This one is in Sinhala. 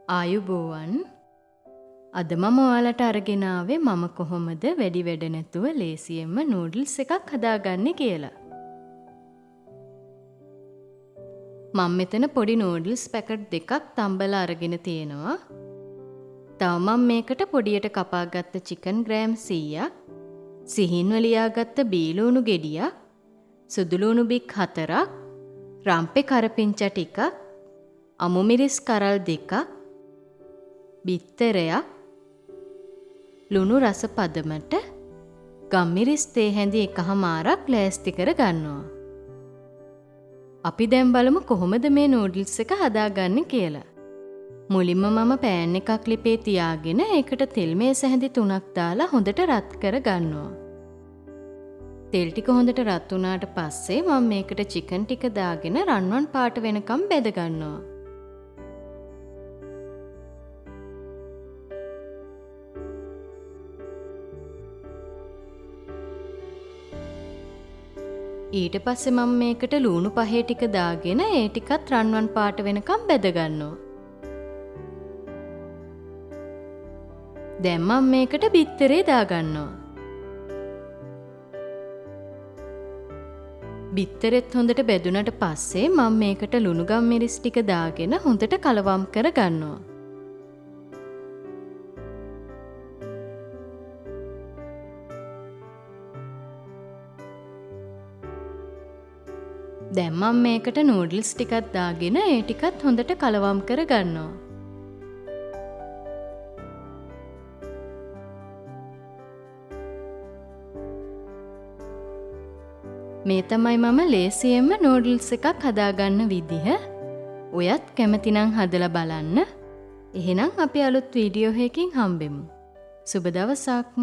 ආයුබෝවන් අද මම ඔයාලට අරගෙන ආවේ මම කොහොමද වැඩි වැඩ නැතුව ලේසියෙන්ම නූඩල්ස් එකක් හදාගන්නේ කියලා. මම මෙතන පොඩි නූඩල්ස් පැකට් දෙකක් තම්බලා අරගෙන තියෙනවා. තව මම මේකට පොඩියට කපාගත්ත චිකන් ග්‍රෑම් 100ක්, සිහින්ව ලියාගත්ත බීලූණු ගෙඩියක්, සුදුලූණු බික් 4ක්, රම්පේ කරපිංචා ටිකක්, අමු මිරිස් කරල් දෙකක්, බිත්තරයක්, ලුණු රස පදමට ගම්මිරිස් තේ හැඳි 1මාරක් ලෑස්ති කර ගන්නවා. අපි දැන් බලමු කොහොමද මේ නූඩල්ස් එක හදාගන්නේ කියලා. මුලින්ම මම පෑන් එකක් ලිපේ තියාගෙන ඒකට තෙල් මේස හැඳි 3ක් දාලා හොඳට රත් කර ගන්නවා. තෙල් ටික හොඳට රත් වුණාට පස්සේ මම මේකට චිකන් ටික දාගෙන රන්වන් පාට වෙනකම් බෙද ගන්නවා. ඊට පස්සේ මම මේකට ලූණු පහේ ටික දාගෙන ඒ ටිකත් රන්වන් පාට වෙනකම් බෙද ගන්නවා. දැන් මම මේකට බිත්තරේ දා ගන්නවා. බිත්තරෙත් හොඳට බෙදුනට පස්සේ මම මේකට ලුණු ගම්මිරිස් ටික දාගෙන හොඳට කලවම් කර ගන්නවා. දැන් මම මේකට නූඩල්ස් ටිකක් දාගෙන ඒ ටිකත් හොඳට කලවම් කර ගන්නවා. මේ තමයි මම ලේසියෙන්ම නූඩල්ස් එකක් හදාගන්න විදිහ. ඔයත් කැමති නම් හදලා බලන්න. එහෙනම් අපි අලුත් වීඩියෝ එකකින් හම්බෙමු. සුබ දවසක්.